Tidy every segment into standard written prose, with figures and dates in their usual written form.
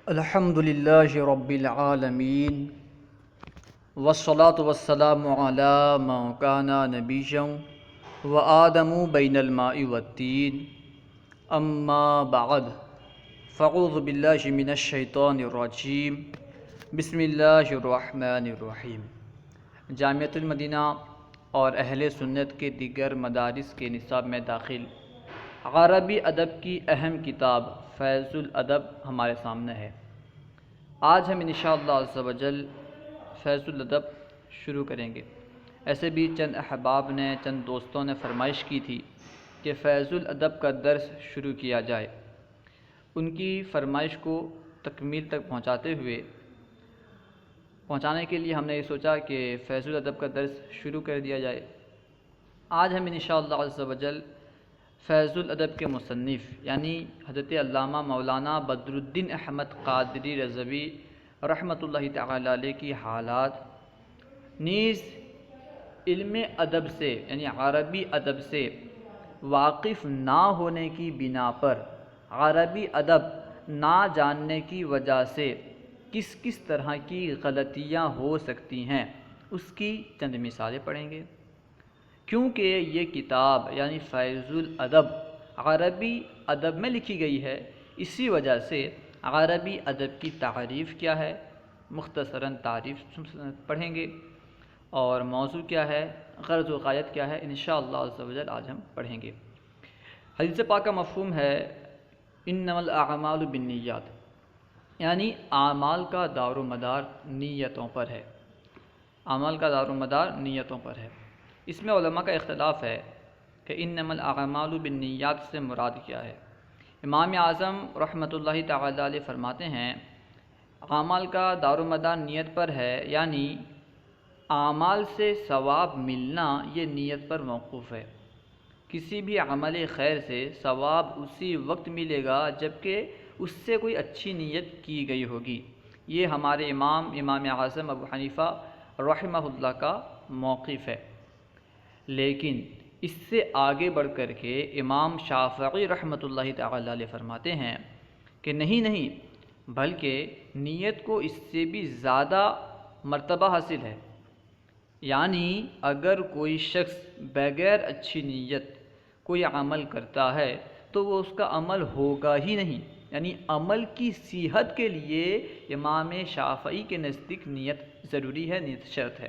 الحمد للہ رب العالمین والصلاة والسلام علی من کان نبیا وآدم بین الماء والطین اما بعد فاعوذ باللہ من الشیطان الرجیم بسم اللہ الرحمن الرحیم۔ جامعۃ المدینہ اور اہل سنت کے دیگر مدارس کے نصاب میں داخل عربی ادب کی اہم کتاب فیض الادب ہمارے سامنے ہے۔ آج ہم انشاءاللہ عز و جل فیض الادب شروع کریں گے۔ ایسے بھی چند احباب نے، چند دوستوں نے فرمائش کی تھی کہ فیض الادب کا درس شروع کیا جائے۔ ان کی فرمائش کو تکمیل تک پہنچانے کے لیے ہم نے یہ سوچا کہ فیض الادب کا درس شروع کر دیا جائے۔ آج ہم انشاءاللہ عز و جل فیض الادب کے مصنف یعنی حضرت علامہ مولانا بدر الدین احمد قادری رضوی رحمۃ اللہ تعالی علیہ کی حالات نیز علم ادب سے یعنی عربی ادب سے واقف نہ ہونے کی بنا پر عربی ادب نہ جاننے کی وجہ سے کس کس طرح کی غلطیاں ہو سکتی ہیں اس کی چند مثالیں پڑھیں گے، کیونکہ یہ کتاب یعنی فیض الادب عربی ادب میں لکھی گئی ہے۔ اسی وجہ سے عربی ادب کی تعریف کیا ہے، مختصراً تعریف پڑھیں گے، اور موضوع کیا ہے، غرض و غایت کیا ہے، انشاءاللہ عز و جل آج ہم پڑھیں گے۔ حدیث پاک کا مفہوم ہے انما الاعمال بالنیات، یعنی اعمال کا دار و مدار نیتوں پر ہے۔ اعمال کا دار و مدار نیتوں پر ہے۔ اس میں علماء کا اختلاف ہے کہ انما الاعمال بالنیات سے مراد کیا ہے۔ امام اعظم رحمۃ اللہ تعالی علیہ فرماتے ہیں اعمال کا دار و مدار نیت پر ہے، یعنی اعمال سے ثواب ملنا یہ نیت پر موقوف ہے۔ کسی بھی عمل خیر سے ثواب اسی وقت ملے گا جبکہ اس سے کوئی اچھی نیت کی گئی ہوگی۔ یہ ہمارے امام اعظم ابو حنیفہ رحمہ اللہ کا موقف ہے۔ لیکن اس سے آگے بڑھ کر کے امام شافعی رحمۃ اللہ تعالی علیہ فرماتے ہیں کہ نہیں بلکہ نیت کو اس سے بھی زیادہ مرتبہ حاصل ہے، یعنی اگر کوئی شخص بغیر اچھی نیت کوئی عمل کرتا ہے تو وہ اس کا عمل ہوگا ہی نہیں، یعنی عمل کی صحت کے لیے امام شافعی کے نزدیک نیت ضروری ہے، نیت شرط ہے۔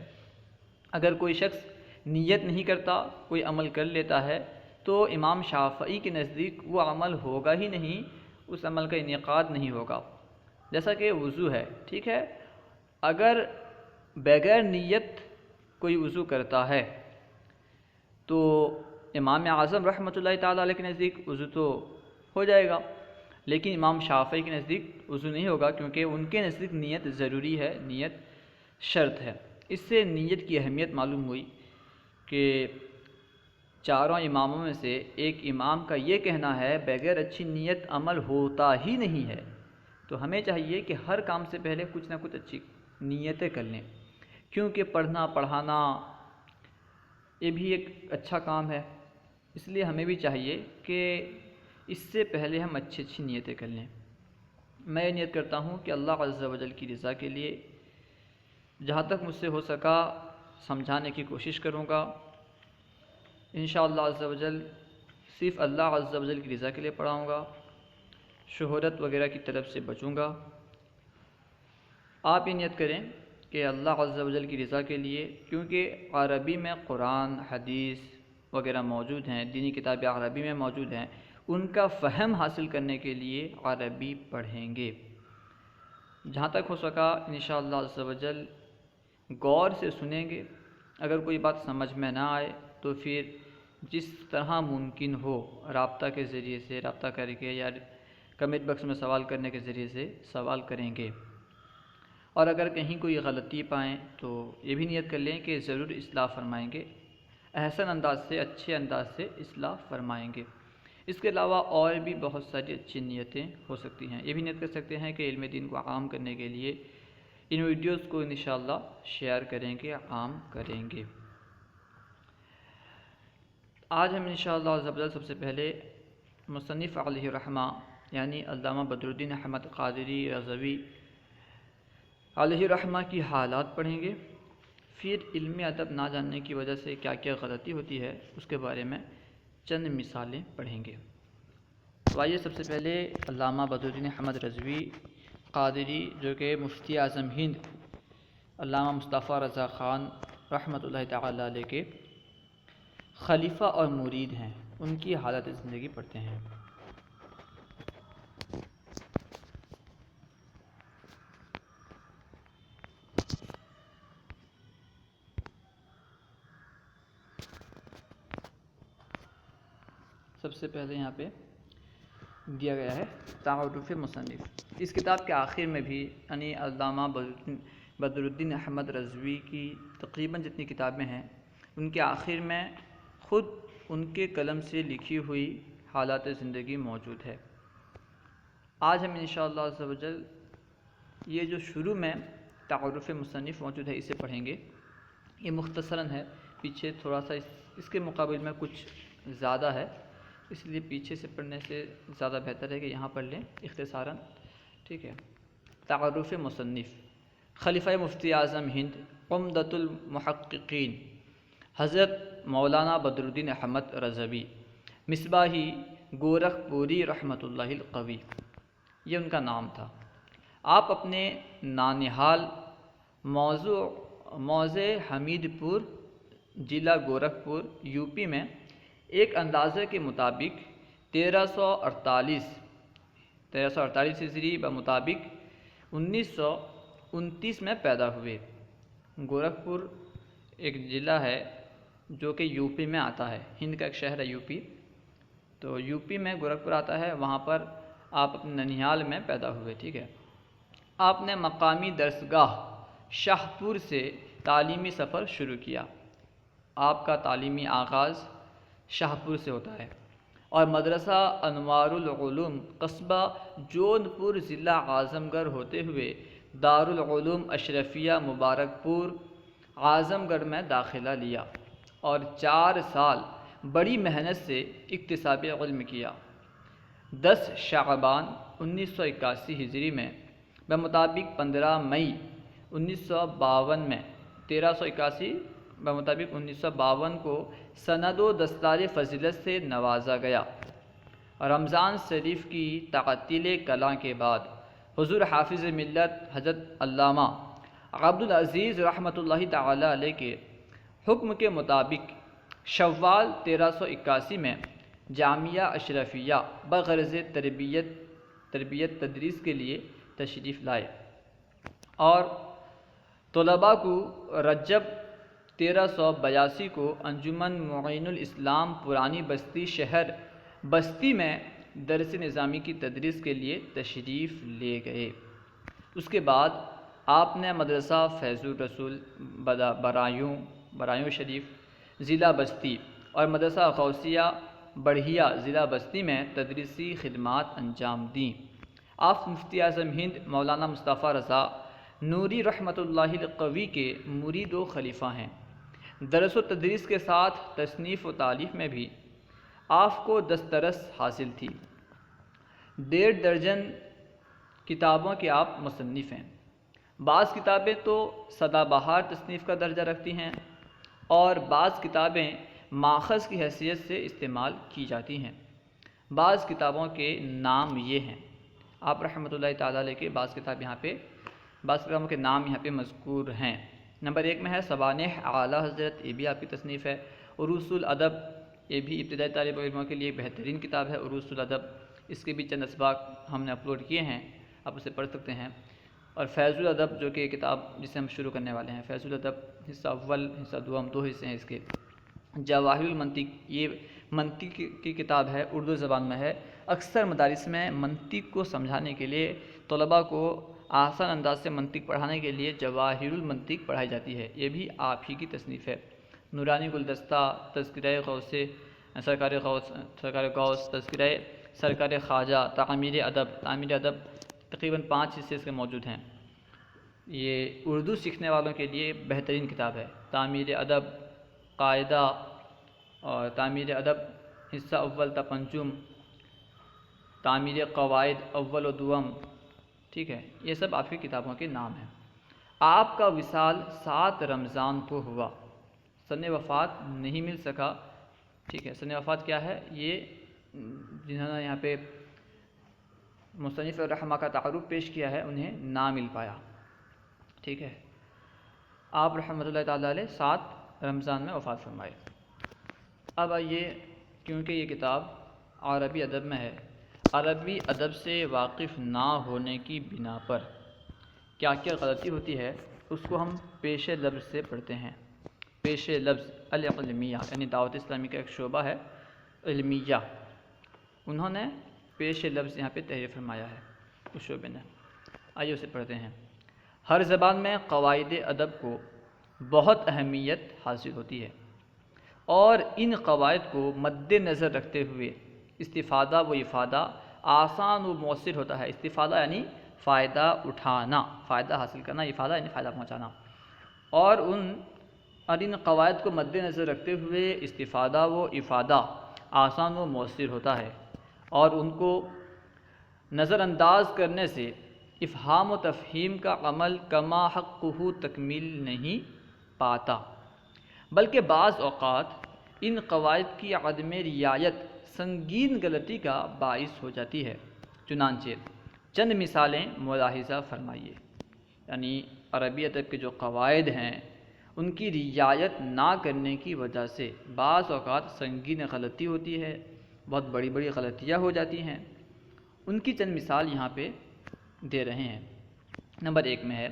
اگر کوئی شخص نیت نہیں کرتا، کوئی عمل کر لیتا ہے تو امام شافعی کے نزدیک وہ عمل ہوگا ہی نہیں، اس عمل کا انعقاد نہیں ہوگا۔ جیسا کہ وضو ہے، ٹھیک ہے، اگر بغیر نیت کوئی وضو کرتا ہے تو امام اعظم رحمۃ اللہ تعالیٰ علیہ کے نزدیک وضو تو ہو جائے گا، لیکن امام شافعی کے نزدیک وضو نہیں ہوگا، کیونکہ ان کے نزدیک نیت ضروری ہے، نیت شرط ہے۔ اس سے نیت کی اہمیت معلوم ہوئی کہ چاروں اماموں میں سے ایک امام کا یہ کہنا ہے بغیر اچھی نیت عمل ہوتا ہی نہیں ہے، تو ہمیں چاہیے کہ ہر کام سے پہلے کچھ نہ کچھ اچھی نیتیں کر لیں، کیونکہ پڑھنا پڑھانا یہ بھی ایک اچھا کام ہے، اس لیے ہمیں بھی چاہیے کہ اس سے پہلے ہم اچھی نیتیں کر لیں۔ میں یہ نیت کرتا ہوں کہ اللہ عز و جل کی رضا کے لیے جہاں تک مجھ سے ہو سکا سمجھانے کی کوشش کروں گا۔ انشاءاللہ عز و جل صرف اللہ عز و جل کی رضا کے لیے پڑھاؤں گا، شہرت وغیرہ کی طرف سے بچوں گا۔ آپ یہ نیت کریں کہ اللہ عز و جل کی رضا کے لیے، کیونکہ عربی میں قرآن حدیث وغیرہ موجود ہیں، دینی کتابیں عربی میں موجود ہیں، ان کا فہم حاصل کرنے کے لیے عربی پڑھیں گے۔ جہاں تک ہو سکا انشاءاللہ عز و جل غور سے سنیں گے، اگر کوئی بات سمجھ میں نہ آئے تو پھر جس طرح ممکن ہو رابطہ کے ذریعے سے رابطہ کر کے یا کمنٹ باکس میں سوال کرنے کے ذریعے سے سوال کریں گے، اور اگر کہیں کوئی غلطی پائیں تو یہ بھی نیت کر لیں کہ ضرور اصلاح فرمائیں گے، احسن انداز سے، اچھے انداز سے اصلاح فرمائیں گے۔ اس کے علاوہ اور بھی بہت ساری اچھی نیتیں ہو سکتی ہیں۔ یہ بھی نیت کر سکتے ہیں کہ علم دین کو عام کرنے کے لیے ان ویڈیوز کو انشاءاللہ شیئر کریں گے، عام کریں گے۔ آج ہم انشاءاللہ عز و جل سب سے پہلے مصنف علیہ رحمہ یعنی علامہ بدرالدین احمد قادری رضوی علیہ رحمہ کی حالات پڑھیں گے، پھر علم ادب نہ جاننے کی وجہ سے کیا کیا غلطی ہوتی ہے اس کے بارے میں چند مثالیں پڑھیں گے۔ تو آئیے سب سے پہلے علامہ بدرالدین احمد رضوی قادری جو کہ مفتی اعظم ہند علامہ مصطفیٰ رضا خان رحمۃ اللہ تعالیٰ علیہ کے خلیفہ اور مرید ہیں، ان کی حالت زندگی پڑھتے ہیں۔ سب سے پہلے یہاں پہ دیا گیا ہے تعارف مصنف۔ اس کتاب کے آخر میں بھی یعنی علامہ بدرالدین احمد رضوی کی تقریباً جتنی کتابیں ہیں ان کے آخر میں خود ان کے قلم سے لکھی ہوئی حالات زندگی موجود ہے۔ آج ہم انشاءاللہ عز و جل یہ جو شروع میں تعارف مصنف موجود ہے اسے پڑھیں گے۔ یہ مختصراً ہے، پیچھے تھوڑا سا اس کے مقابل میں کچھ زیادہ ہے، اس لیے پیچھے سے پڑھنے سے زیادہ بہتر ہے کہ یہاں پڑھ لیں اختصاراً، ٹھیک ہے۔ تعارف مصنف: خلیفہ مفتی اعظم ہند عمدۃ المحققین حضرت مولانا بدرالدین احمد رضوی مصباحی گورکھپوری رحمۃ اللہ القوی، یہ ان کا نام تھا۔ آپ اپنے نانہال موضع حمید پور ضلع گورکھپور یو پی میں ایک اندازے کے مطابق 1348 ہجری بمطابق 1929 میں پیدا ہوئے۔ گورکھپور ایک ضلع ہے جو کہ یو پی میں آتا ہے، ہند کا ایک شہر ہے یو پی، تو یو پی میں گورکھپور آتا ہے، وہاں پر آپ اپنے ننیال میں پیدا ہوئے، ٹھیک ہے۔ آپ نے مقامی درسگاہ شاہ پور سے تعلیمی سفر شروع کیا، آپ کا تعلیمی آغاز شاہ پور سے ہوتا ہے، اور مدرسہ انوار العلوم قصبہ جون پور ضلع اعظم گڑھ ہوتے ہوئے دارالعلوم اشرفیہ مبارک پور اعظم گڑھ میں داخلہ لیا، اور 4 سال بڑی محنت سے اکتساب علم کیا۔ 10 شعبان 1981 ہجری میں بمطابق 15 مئی 1952 میں 1381 بمطابق 1952 کو سند و دستار فضیلت سے نوازا گیا۔ رمضان شریف کی تعطیل کلاں کے بعد حضور حافظ ملت حضرت علامہ عبدالعزیز رحمۃ اللہ تعالی علیہ کے حکم کے مطابق شوال 1381 میں جامعہ اشرفیہ بغرض تربیت تدریس کے لیے تشریف لائے، اور طلباء کو رجب 1382 کو انجمن معین الاسلام پرانی بستی شہر بستی میں درس نظامی کی تدریس کے لیے تشریف لے گئے۔ اس کے بعد آپ نے مدرسہ فیض الرسول برایوں شریف ضلع بستی اور مدرسہ غوثیہ بڑھیا ضلع بستی میں تدریسی خدمات انجام دیں۔ آپ مفتی اعظم ہند مولانا مصطفیٰ رضا نوری رحمۃ اللہ القوی کے مرید و خلیفہ ہیں۔ درس و تدریس کے ساتھ تصنیف و تالیف میں بھی آپ کو دسترس حاصل تھی۔ 1.5 درجن کتابوں کے آپ مصنف ہیں۔ بعض کتابیں تو سدا بہار تصنیف کا درجہ رکھتی ہیں، اور بعض کتابیں ماخذ کی حیثیت سے استعمال کی جاتی ہیں۔ بعض کتابوں کے نام یہ ہیں، آپ رحمۃ اللہ تعالیٰ علیہ کے بعض کتابوں کے نام یہاں پہ مذکور ہیں۔ نمبر 1 میں ہے سوانح اعلیٰ حضرت، یہ بھی آپ کی تصنیف ہے۔ عروس الادب، یہ بھی ابتدائی طالب علموں کے لیے ایک بہترین کتاب ہے عروس الادب، اس کے بھی چند اسباق ہم نے اپلوڈ کیے ہیں، آپ اسے پڑھ سکتے ہیں۔ اور فیض الادب جو کہ کتاب جسے ہم شروع کرنے والے ہیں، فیض الادب حصہ اول حصہ دوم 2 حصے ہیں اس کے۔ جواہر المنطق، یہ منطق کی کتاب ہے، اردو زبان میں ہے۔ اکثر مدارس میں منطق کو سمجھانے کے لیے طلباء کو آسان انداز سے منطق پڑھانے کے لیے جواہر المنطق پڑھائی جاتی ہے، یہ بھی آپ ہی کی تصنیف ہے۔ نورانی گلدستہ، تذکرہ غوث سرکار غوث، تذکرہ سرکار خواجہ، تعمیر ادب تقریباً 5 حصے اس کے موجود ہیں۔ یہ اردو سیکھنے والوں کے لیے بہترین کتاب ہے۔ تعمیر ادب، قاعدہ اور تعمیر ادب حصہ اول تا پنجم، تعمیر قواعد اول و دوم، ٹھیک ہے، یہ سب آپ کی کتابوں کے نام ہیں۔ آپ کا وصال 7 رمضان کو ہوا، سن وفات نہیں مل سکا، ٹھیک ہے۔ سن وفات کیا ہے؟ یہ جنہوں نے یہاں پہ مصنف الرحمہ کا تعارف پیش کیا ہے انہیں نہ مل پایا، ٹھیک ہے۔ آپ رحمۃ اللہ تعالیٰ علیہ 7 رمضان میں وفات فرمائے۔ اب آئیے، کیونکہ یہ کتاب عربی ادب میں ہے، عربی ادب سے واقف نہ ہونے کی بنا پر کیا کیا غلطی ہوتی ہے اس کو ہم پیش لفظ سے پڑھتے ہیں۔ پیش لفظ العلمیہ، یعنی دعوت اسلامی کا ایک شعبہ ہے علمیہ، انہوں نے پیش لفظ یہاں پہ تحریر فرمایا ہے اس شعبے نے۔ آئیے اسے پڑھتے ہیں۔ ہر زبان میں قواعد ادب کو بہت اہمیت حاصل ہوتی ہے، اور ان قواعد کو مد نظر رکھتے ہوئے استفادہ و افادہ آسان و مؤثر ہوتا ہے۔ استفادہ یعنی فائدہ اٹھانا، فائدہ حاصل کرنا، افادہ یعنی فائدہ پہنچانا، اور ان قواعد کو مد نظر رکھتے ہوئے استفادہ و افادہ آسان و مؤثر ہوتا ہے، اور ان کو نظر انداز کرنے سے افہام و تفہیم کا عمل کما حقہ تکمیل نہیں پاتا، بلکہ بعض اوقات ان قواعد کی عدم رعایت سنگین غلطی کا باعث ہو جاتی ہے۔ چنانچہ چند مثالیں ملاحظہ فرمائیے، یعنی عربی ادب کے جو قواعد ہیں ان کی رعایت نہ کرنے کی وجہ سے بعض اوقات سنگین غلطی ہوتی ہے، بہت بڑی بڑی غلطیاں ہو جاتی ہیں۔ ان کی چند مثال یہاں پہ دے رہے ہیں۔ نمبر 1 میں ہے،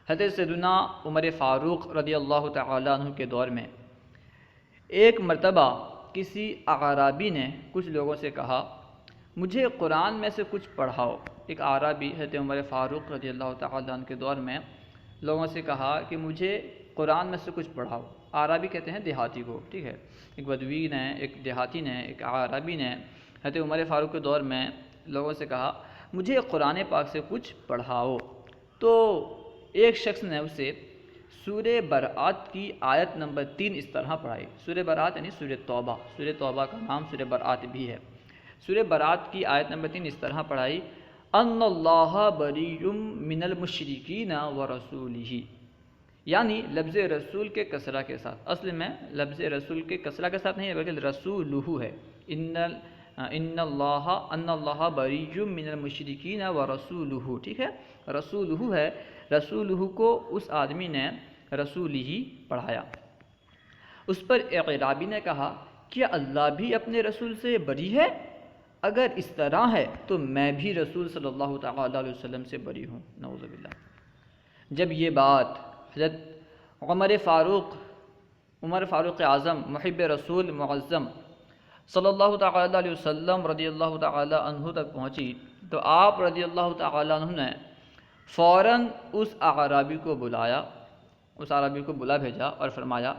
حضرت سیدنا عمر فاروق رضی اللہ تعالیٰ عنہ کے دور میں ایک مرتبہ کسی اعرابی نے کچھ لوگوں سے کہا مجھے قرآن میں سے کچھ پڑھاؤ۔ ایک اعرابی حضرت عمر فاروق رضی اللہ تعالیٰ عنہ کے دور میں لوگوں سے کہا کہ مجھے قرآن میں سے کچھ پڑھاؤ۔ اعرابی کہتے ہیں دیہاتی کو، ٹھیک ہے۔ ایک بدوی نے، ایک دیہاتی نے، ایک اعرابی نے حضرت عمر فاروق کے دور میں لوگوں سے کہا مجھے قرآن پاک سے کچھ پڑھاؤ۔ تو ایک شخص نے اسے سورہ برات کی آیت نمبر 3 اس طرح پڑھائی۔ سورہ برات یعنی سورہ توبہ، سورہ توبہ کا نام سورہ برات بھی ہے۔ سورہ برات کی آیت نمبر 3 اس طرح پڑھائی، ان اللہ بریء من المشرکین ورسولہ، یعنی لفظ رسول کے کسرہ کے ساتھ، اصل میں لفظ رسول کے کسرہ کے ساتھ نہیں ہے بلکہ رسولہ ہے۔ ان اللہ بریء من المشرکین ورسولہ، ٹھیک ہے، رسولہ ہے، رسولہ کو اس آدمی نے رسول ہی پڑھایا۔ اس پر اعرابی نے کہا کیا اللہ بھی اپنے رسول سے بری ہے؟ اگر اس طرح ہے تو میں بھی رسول صلی اللہ تعالیٰ علیہ وسلم سے بری ہوں، نعوذ باللہ۔ جب یہ بات حضرت عمر فاروق اعظم محب رسول معظم صلی اللہ تعالیٰ علیہ وسلم رضی اللہ تعالیٰ عنہ تک پہنچی تو آپ رضی اللہ تعالیٰ عنہ نے فوراً اس اعرابی کو بلا بھیجا اور فرمایا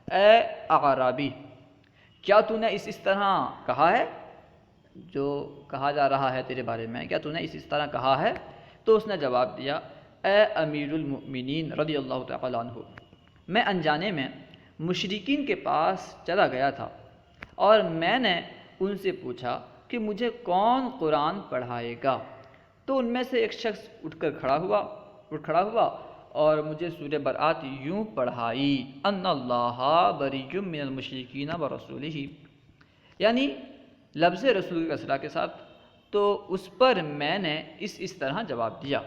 اے اعرابی، کیا تو نے اس طرح کہا ہے جو کہا جا رہا ہے تیرے بارے میں، کیا تو نے اس طرح کہا ہے؟ تو اس نے جواب دیا اے امیر المؤمنین رضی اللہ تعالیٰ عنہ، میں انجانے میں مشرکین کے پاس چلا گیا تھا اور میں نے ان سے پوچھا کہ مجھے کون قرآن پڑھائے گا، تو ان میں سے ایک شخص اٹھ کھڑا ہوا اور مجھے سورہ برات یوں پڑھائی، ان اللہ بریء من المشرکین ورسولہ، یعنی لفظ رسول کے کسرہ کے ساتھ۔ تو اس پر میں نے اس طرح جواب دیا۔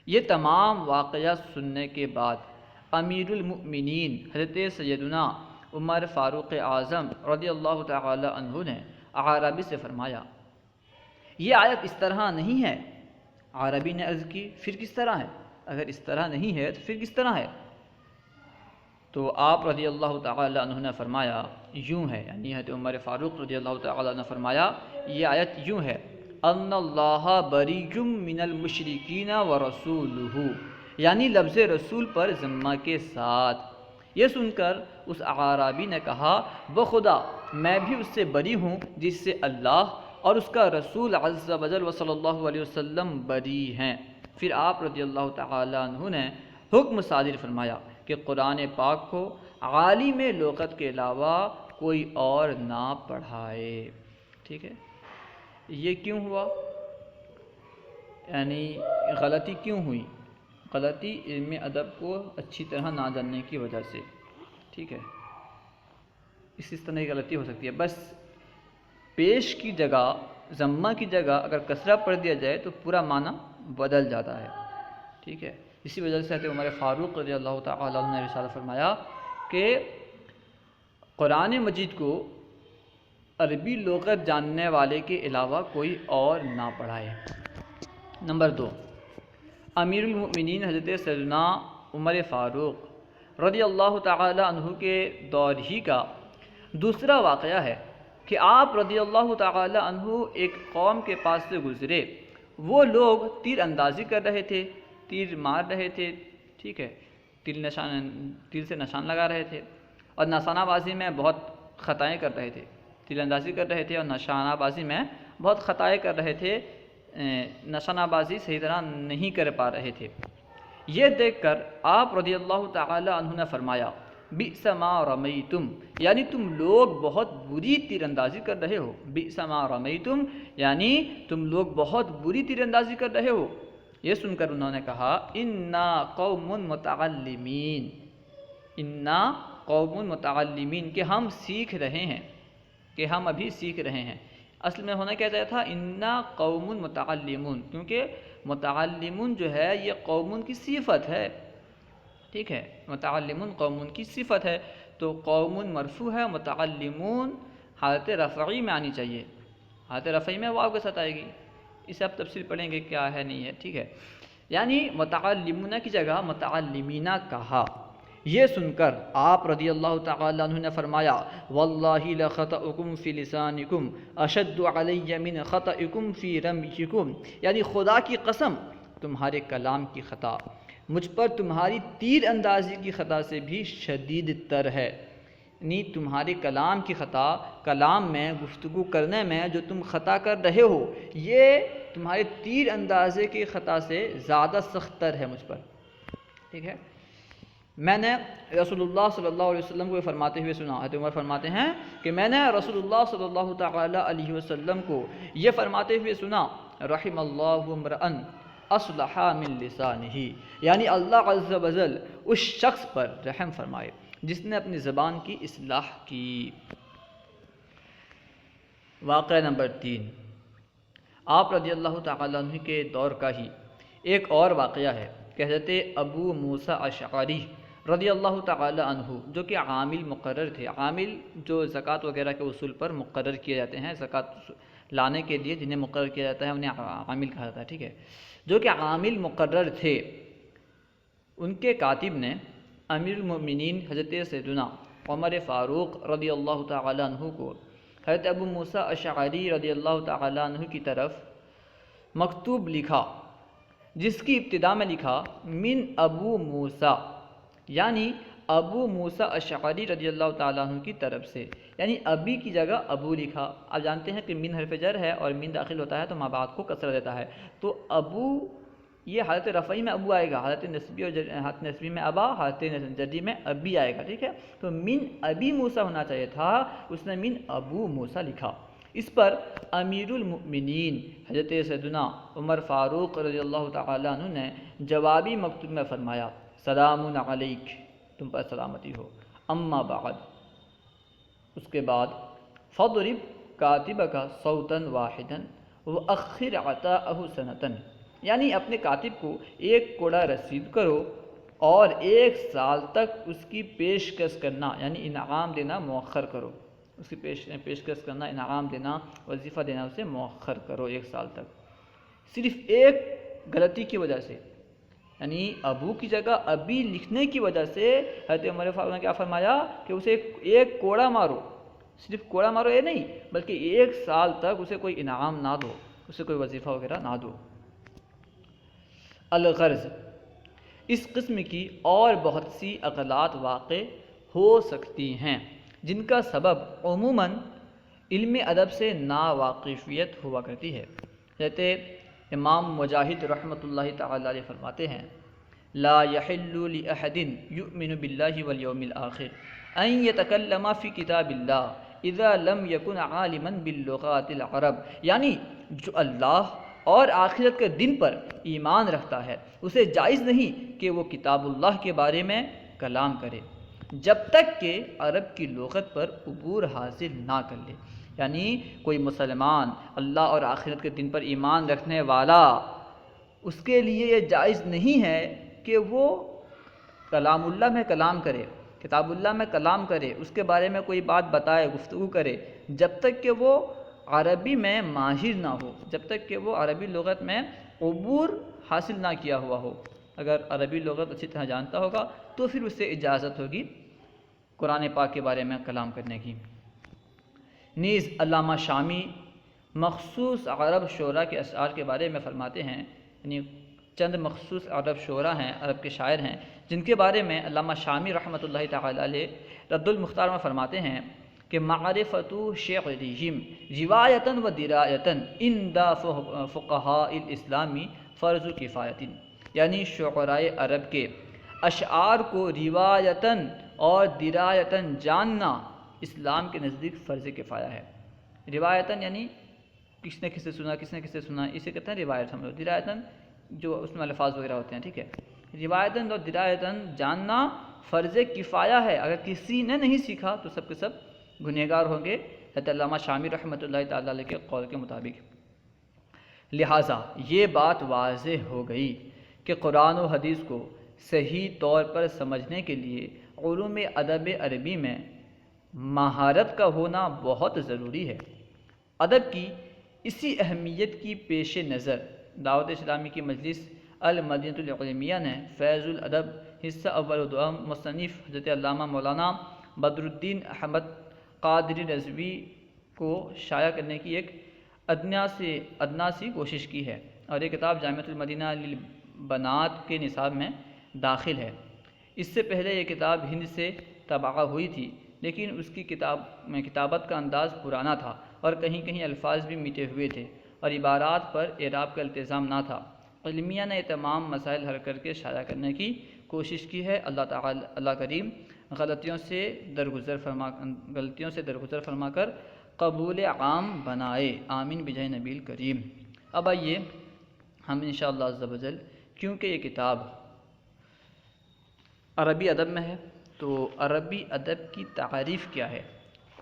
یہ تمام واقعہ سننے کے بعد امیر المؤمنین حضرت سیدنا عمر فاروق اعظم رضی اللہ تعالی عنہ نے اعرابی سے فرمایا یہ آیت اس طرح نہیں ہے۔ عربی نے عرض کی پھر کس طرح ہے؟ اگر اس طرح نہیں ہے تو پھر کس طرح ہے؟ تو آپ رضی اللہ تعالی عنہ نے فرمایا یوں ہے، یعنی حضرت عمر فاروق رضی اللہ تعالی عنہ نے فرمایا یہ آیت یوں ہے، ان اللہ بریء من المشرکین ورسولہ، یعنی لفظ رسول پر ضمہ کے ساتھ۔ یہ سن کر اس اعرابی نے کہا بخدا میں بھی اس سے بری ہوں جس سے اللہ اور اس کا رسول عز و جل صلی اللہ علیہ وسلم بری ہیں۔ پھر آپ رضی اللہ تعالی عنہ نے حکم صادر فرمایا کہ قرآن پاک کو عالم لغت کے علاوہ کوئی اور نہ پڑھائے، ٹھیک ہے۔ یہ کیوں ہوا، یعنی غلطی کیوں ہوئی؟ غلطی علم ادب کو اچھی طرح نہ جاننے کی وجہ سے، ٹھیک ہے، اس طرح کی غلطی ہو سکتی ہے۔ بس پیش کی جگہ، ضمہ کی جگہ اگر کسرہ پڑھ دیا جائے تو پورا معنی بدل جاتا ہے، ٹھیک ہے۔ اسی وجہ سے حضرت عمر فاروق رضی اللہ تعالی عنہ نے رسالہ فرمایا کہ قرآن مجید کو عربی لغت جاننے والے کے علاوہ کوئی اور نہ پڑھائے۔ نمبر 2، امیر المؤمنین حضرت سیدنا عمر فاروق رضی اللہ تعالی عنہ کے دور ہی کا دوسرا واقعہ ہے کہ آپ رضی اللہ تعالی عنہ ایک قوم کے پاس سے گزرے، وہ لوگ تیر اندازی کر رہے تھے، تیر مار رہے تھے، ٹھیک ہے، تیر سے نشان لگا رہے تھے، اور نشانہ بازی میں بہت خطائیں کر رہے تھے، تیر اندازی کر رہے تھے اور نشانہ بازی میں بہت خطائیں کر رہے تھے، نشانہ بازی صحیح طرح نہیں کر پا رہے تھے۔ یہ دیکھ کر آپ رضی اللہ تعالی عنہ نے فرمایا بئس ما رمیتم، یعنی تم لوگ بہت بری تیر اندازی کر رہے ہو، بئس ما رمیتم یعنی تم لوگ بہت بری تیر اندازی کر رہے ہو۔ یہ سن کر انہوں نے کہا انا قوم متعلمین، انا قوم متعلمین، کہ ہم سیکھ رہے ہیں، کہ ہم ابھی سیکھ رہے ہیں۔ اصل میں ہونا کیا چاہتا تھا انا قوم متعلمون، کیونکہ متعلمون جو ہے یہ قوم کی صفت ہے، ٹھیک ہے، متعلمون قوم کی صفت ہے، تو قوم مرفوع ہے، متعلمون حالت رفعی میں آنی چاہیے، حالت رفعی میں واو کے ساتھ آئے گی، اسے آپ تفصیل پڑھیں گے کیا ہے نہیں ہے، ٹھیک ہے۔ یعنی متعلمون کی جگہ متعلمین کہا۔ یہ سن کر آپ رضی اللہ تعالی عنہ نے فرمایا واللہ لخطأکم فی لسانکم اشد علی من خطأکم فی رمیکم، یعنی خدا کی قسم تمہارے کلام کی خطا مجھ پر تمہاری تیر اندازی کی خطا سے بھی شدید تر ہے، یعنی تمہارے کلام کی خطا، کلام میں گفتگو کرنے میں جو تم خطا کر رہے ہو یہ تمہارے تیر اندازے کی خطا سے زیادہ سخت تر ہے مجھ پر، ٹھیک ہے۔ میں نے رسول اللہ صلی اللہ علیہ وسلم کو یہ فرماتے ہوئے سنا، حضرت عمر فرماتے ہیں کہ میں نے رسول اللہ صلی اللہ تعالی علیہ وسلم کو یہ فرماتے ہوئے سنا رحم اللہ امرأً اصلح من لسانہ، یعنی اللہ عز و جل اس شخص پر رحم فرمائے جس نے اپنی زبان کی اصلاح کی۔ واقعہ نمبر 3، آپ رضی اللہ تعالی عنہ کے دور کا ہی ایک اور واقعہ ہے کہ حضرت ابو موسیٰ اشعری رضی اللہ تعالی عنہ جو کہ عامل مقرر تھے، عامل جو زکوٰۃ وغیرہ کے اصول پر مقرر کیے جاتے ہیں، زکوٰۃ لانے کے لیے جنہیں مقرر کیا جاتا ہے انہیں عامل کہا جاتا ہے، ٹھیک ہے، جو کہ عامل مقرر تھے، ان کے کاتب نے امیر المؤمنین حضرت سیدنا عمر فاروق رضی اللہ تعالی عنہ کو حضرت ابو موسیٰ اشعری رضی اللہ تعالی عنہ کی طرف مکتوب لکھا، جس کی ابتدا میں لکھا من ابو موسیٰ، یعنی ابو موسیٰ اشعری رضی اللہ تعالیٰ عنہ کی طرف سے، یعنی ابی کی جگہ ابو لکھا۔ آپ جانتے ہیں کہ من حرف جر ہے اور من داخل ہوتا ہے تو ما بعد کو کسرہ دیتا ہے، تو ابو یہ حالت رفعی میں ابو آئے گا، حالت نسبی اور حالت نسبی میں ابا، حالت جری میں ابی آئے گا، ٹھیک ہے، تو من ابی موسیٰ ہونا چاہیے تھا، اس نے من ابو موسیٰ لکھا۔ اس پر امیر المؤمنین حضرت سیدنا عمر فاروق رضی اللہ تعالی عنہ نے جوابی مکتوب میں فرمایا سلام علیک، تم پر سلامتی ہو، اما بعد، اس کے بعد فضرب کاتبک صوتا واحدا واخر عطاءہ سنتا، یعنی اپنے کاتب کو ایک کوڑا رسید کرو اور 1 سال تک اس کی پیشکش کرنا، یعنی انعام دینا مؤخر کرو، اس کی پیشکش کرنا، انعام دینا، وظیفہ دینا اسے مؤخر کرو 1 سال تک، صرف ایک غلطی کی وجہ سے، یعنی ابو کی جگہ ابی لکھنے کی وجہ سے حضرت عمر فاروق نے کیا فرمایا کہ اسے ایک کوڑا مارو، صرف کوڑا مارو یہ نہیں بلکہ 1 سال تک اسے کوئی انعام نہ دو، اسے کوئی وظیفہ وغیرہ نہ دو۔ الغرض، اس قسم کی اور بہت سی اغلاط واقع ہو سکتی ہیں جن کا سبب عموماً علم ادب سے ناواقفیت ہوا کرتی ہے۔ حضرت امام مجاہد رحمۃ اللہ تعالی علیہ فرماتے ہیں لا يحل لأحد يؤمن باللہ والیوم الآخر ان يتکلم فی کتاب اللہ اذا لم یکن عالما باللغات العرب، یعنی جو اللہ اور آخرت کے دن پر ایمان رکھتا ہے اسے جائز نہیں کہ وہ کتاب اللہ کے بارے میں کلام کرے جب تک کہ عرب کی لغت پر عبور حاصل نہ کر لے۔ یعنی کوئی مسلمان اللہ اور آخرت کے دن پر ایمان رکھنے والا، اس کے لیے یہ جائز نہیں ہے کہ وہ کلام اللہ میں کلام کرے، کتاب اللہ میں کلام کرے، اس کے بارے میں کوئی بات بتائے، گفتگو کرے، جب تک کہ وہ عربی میں ماہر نہ ہو، جب تک کہ وہ عربی لغت میں عبور حاصل نہ کیا ہوا ہو۔ اگر عربی لغت اچھی طرح جانتا ہوگا تو پھر اسے اجازت ہوگی قرآن پاک کے بارے میں کلام کرنے کی۔ نیز علامہ شامی مخصوص عرب شعراء کے اشعار کے بارے میں فرماتے ہیں، یعنی چند مخصوص عرب شعراء ہیں، عرب کے شاعر ہیں، جن کے بارے میں علامہ شامی رحمۃ اللہ تعالی علیہ رد المختار میں فرماتے ہیں کہ معرفت شعرہم روایتاً و درایتاً عند فقہاء الاسلامی فرض کفایت، یعنی شعراء عرب کے اشعار کو روایتاً اور درایتاً جاننا اسلام کے نزدیک فرض کفایہ ہے۔ روایتاً یعنی کس نے کس سے سنا، کس نے کس سے سنا، اسے کہتے ہیں روایت ہم لوگ۔ درایتاً جو اس میں الفاظ وغیرہ ہوتے ہیں، ٹھیک ہے۔ روایتاً اور درایتاً جاننا فرض کفایہ ہے، اگر کسی نے نہیں سیکھا تو سب کے سب گنہگار ہوں گے، حضرت علامہ شامی رحمۃ اللہ تعالی علیہ کے قول کے مطابق۔ لہٰذا یہ بات واضح ہو گئی کہ قرآن و حدیث کو صحیح طور پر سمجھنے کے لیے علوم ادب عربی میں مہارت کا ہونا بہت ضروری ہے۔ ادب کی اسی اہمیت کی پیش نظر دعوت اسلامی کی مجلس المدینۃ العلمیہ نے فیض الادب حصہ اول و دوم مصنف حضرت علامہ مولانا بدر الدین احمد قادری رضوی کو شائع کرنے کی ایک ادنا سی کوشش کی ہے، اور یہ کتاب جامعۃ المدینہ للبنات کے نصاب میں داخل ہے۔ اس سے پہلے یہ کتاب ہند سے طبع ہوئی تھی، لیکن اس کی کتابت کا انداز پرانا تھا اور کہیں کہیں الفاظ بھی مٹے ہوئے تھے اور عبارات پر اعراب کا التزام نہ تھا۔ علمیہ نے یہ تمام مسائل حل کر کے شائع کرنے کی کوشش کی ہے۔ اللہ کریم غلطیوں سے درگزر فرما کر قبول عام بنائے، آمین بجاہ نبی کریم۔ اب آئیے ہم انشاءاللہ عز و جل، کیونکہ یہ کتاب عربی ادب میں ہے تو عربی ادب کی تعریف کیا ہے،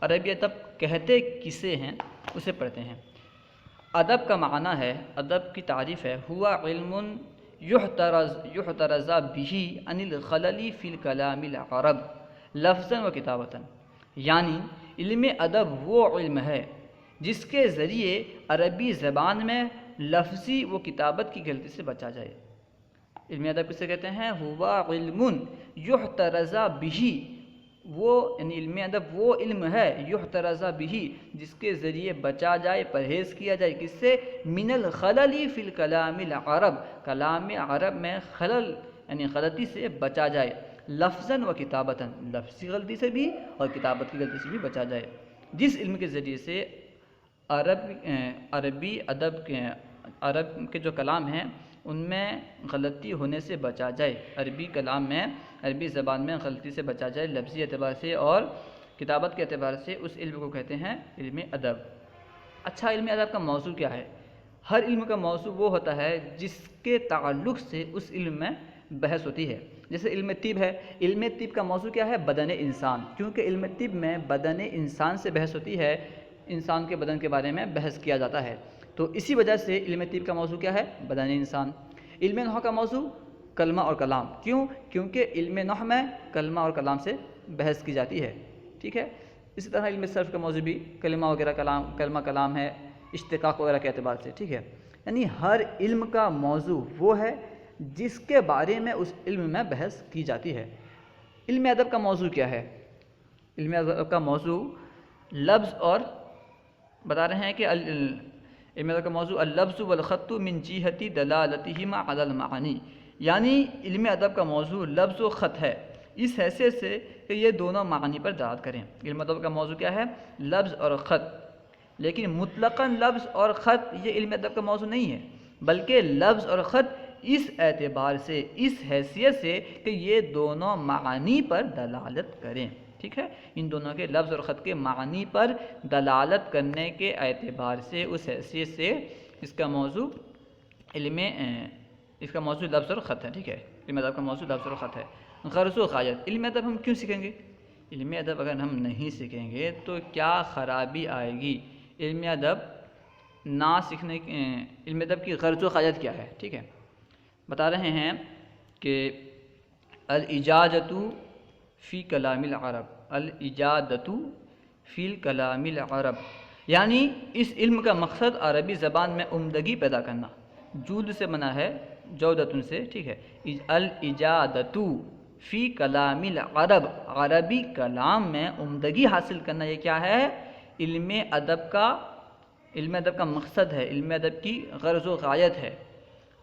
عربی ادب کہتے کسے ہیں، اسے پڑھتے ہیں۔ ادب کا معنی ہے، ادب کی تعریف ہے، ہوا علم یحترز بہ عن الخلل فی الکلام العرب لفظا و کتابتا، یعنی علم ادب وہ علم ہے جس کے ذریعے عربی زبان میں لفظی و کتابت کی غلطی سے بچا جائے۔ علم ادب کسے کہتے ہیں؟ ہوا علم یحترز بہ، وہ یعنی علم ادب وہ علم ہے یحترز بہ جس کے ذریعے بچا جائے، پرہیز کیا جائے، کس سے؟ من الخلل فی الکلام العرب، کلام عرب میں خلل یعنی غلطی سے بچا جائے، لفظاً و کتابتاً، لفظی غلطی سے بھی اور کتابت کی غلطی سے بھی بچا جائے۔ جس علم کے ذریعے سے عربی ادب کے جو کلام ہیں ان میں غلطی ہونے سے بچا جائے، عربی کلام میں، عربی زبان میں غلطی سے بچا جائے، لفظی اعتبار سے اور کتابت کے اعتبار سے، اس علم کو کہتے ہیں علم ادب۔ اچھا، علم ادب کا موضوع کیا ہے؟ ہر علم کا موضوع وہ ہوتا ہے جس کے تعلق سے اس علم میں بحث ہوتی ہے۔ جیسے علم طب ہے، علم طب کا موضوع کیا ہے؟ بدن انسان، کیونکہ علم طب میں بدن انسان سے بحث ہوتی ہے، انسان کے بدن کے بارے میں بحث کیا جاتا ہے، تو اسی وجہ سے علم طب کا موضوع کیا ہے؟ بدن انسان۔ علم نحو کا موضوع کلمہ اور کلام، کیوں؟ کیونکہ علم نحو میں کلمہ اور کلام سے بحث کی جاتی ہے، ٹھیک ہے۔ اسی طرح علم صرف کا موضوع بھی کلمہ وغیرہ کلمہ کلام ہے، اشتقاق وغیرہ کے اعتبار سے، ٹھیک ہے۔ یعنی ہر علم کا موضوع وہ ہے جس کے بارے میں اس علم میں بحث کی جاتی ہے۔ علم ادب کا موضوع کیا ہے؟ علم ادب کا موضوع لفظ اور بتا رہے ہیں کہ علم ادب کا موضوع اللفظ والخط من جہت دلالتہما علی المعانی، یعنی علم ادب کا موضوع لفظ و خط ہے اس حیثیت سے کہ یہ دونوں معانی پر دلالت کریں۔ علم ادب کا موضوع کیا ہے؟ لفظ اور خط، لیکن مطلقاً لفظ اور خط یہ علم ادب کا موضوع نہیں ہے، بلکہ لفظ اور خط اس اعتبار سے، اس حیثیت سے کہ یہ دونوں معانی پر دلالت کریں۔ ٹھیک ہے، ان دونوں کے لفظ اور خط کے معنی پر دلالت کرنے کے اعتبار سے اس حیثیت سے اس کا موضوع لفظ اور خط ہے، ٹھیک ہے، علم ادب کا موضوع لفظ اور خط ہے۔ غرض و غایت، علم ادب ہم کیوں سیکھیں گے؟ علم ادب اگر ہم نہیں سیکھیں گے تو کیا خرابی آئے گی؟ علم ادب نہ سیکھنے علم ادب کی غرض و غایت کیا ہے؟ ٹھیک ہے، بتا رہے ہیں کہ الاجازۃ فی کلام العرب، الاجازۃ فی کلام العرب، یعنی اس علم کا مقصد عربی زبان میں عمدگی پیدا کرنا، جود سے بنا ہے جودتن سے، ٹھیک ہے، الاجازۃ فی کلام العرب، عربی کلام میں عمدگی حاصل کرنا، یہ کیا ہے؟ علم ادب کا مقصد ہے، علم ادب کی غرض و غایت ہے۔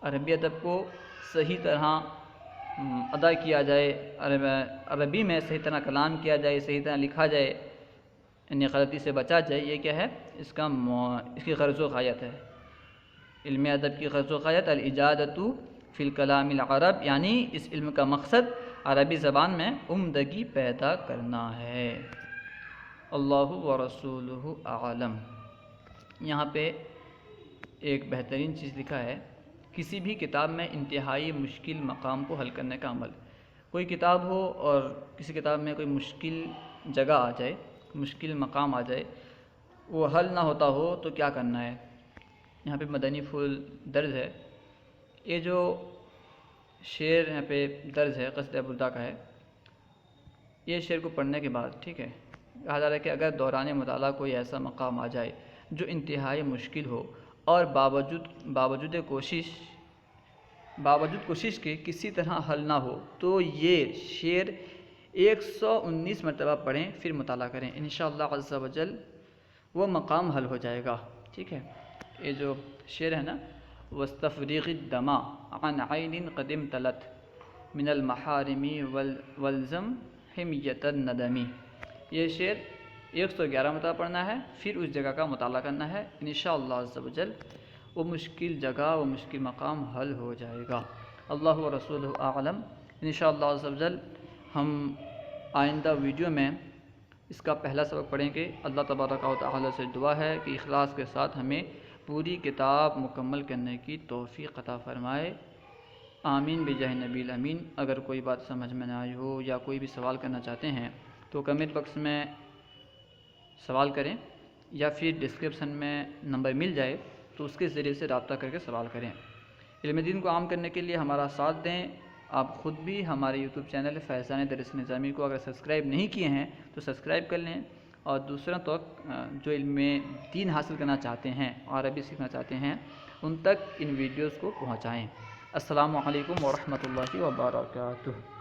عربی ادب کو صحیح طرح ادا کیا جائے، عربی میں صحیح طرح کلام کیا جائے، صحیح طرح لکھا جائے، یعنی غلطی سے بچا جائے، یہ کیا ہے؟ اس کی غرض و غایت ہے۔ علم ادب کی غرض و غایت الاجازۃ فی الکلام العرب، یعنی اس علم کا مقصد عربی زبان میں عمدگی پیدا کرنا ہے۔ اللہ ورسولہ اعلم۔ یہاں پہ ایک بہترین چیز لکھا ہے، کسی بھی کتاب میں انتہائی مشکل مقام کو حل کرنے کا عمل۔ کوئی کتاب ہو اور کسی کتاب میں کوئی مشکل جگہ آ جائے، مشکل مقام آ جائے، وہ حل نہ ہوتا ہو تو کیا کرنا ہے؟ یہاں پہ مدنی پھول درج ہے، یہ جو شعر یہاں پہ درج ہے قصیدہ بردہ کا ہے، یہ شعر کو پڑھنے کے بعد، ٹھیک ہے، کہا جا رہا ہے کہ اگر دوران مطالعہ کوئی ایسا مقام آ جائے جو انتہائی مشکل ہو اور باوجود کوشش کے کسی طرح حل نہ ہو تو یہ شعر 119 مرتبہ پڑھیں، پھر مطالعہ کریں، انشاءاللہ عز و جل وہ مقام حل ہو جائے گا، ٹھیک ہے۔ یہ جو شعر ہے نا، وَاسْتَفْرِغِ الدَّمَا عَنْ عَيْنٍ قَدْ امْتَلَتْ مِنَ الْمَحَارِمِ وَالْزَمْ حِمْيَةَ النَّدَمِ، یہ شعر 111 مرتبہ پڑھنا ہے، پھر اس جگہ کا مطالعہ کرنا ہے، انشاءاللہ عز و جل وہ مشکل جگہ، وہ مشکل مقام حل ہو جائے گا۔ اللہ و رسولہ اعلم۔ انشاءاللہ عز و جل ہم آئندہ ویڈیو میں اس کا پہلا سبق پڑھیں گے۔ اللہ تبارک و تعالی سے دعا ہے کہ اخلاص کے ساتھ ہمیں پوری کتاب مکمل کرنے کی توفیق عطا فرمائے، آمین بجاہ نبی الامین۔ اگر کوئی بات سمجھ میں نہ آئی ہو یا کوئی بھی سوال کرنا چاہتے ہیں تو کمنٹ باکس میں سوال کریں، یا پھر ڈسکرپشن میں نمبر مل جائے تو اس کے ذریعے سے رابطہ کر کے سوال کریں۔ علم دین کو عام کرنے کے لیے ہمارا ساتھ دیں۔ آپ خود بھی ہمارے یوٹیوب چینل فیضان درس نظامی کو اگر سبسکرائب نہیں کیے ہیں تو سبسکرائب کر لیں، اور دوسروں تک جو علم دین حاصل کرنا چاہتے ہیں، عربی سیکھنا چاہتے ہیں، ان تک ان ویڈیوز کو پہنچائیں۔ السلام علیکم ورحمۃ اللہ وبرکاتہ۔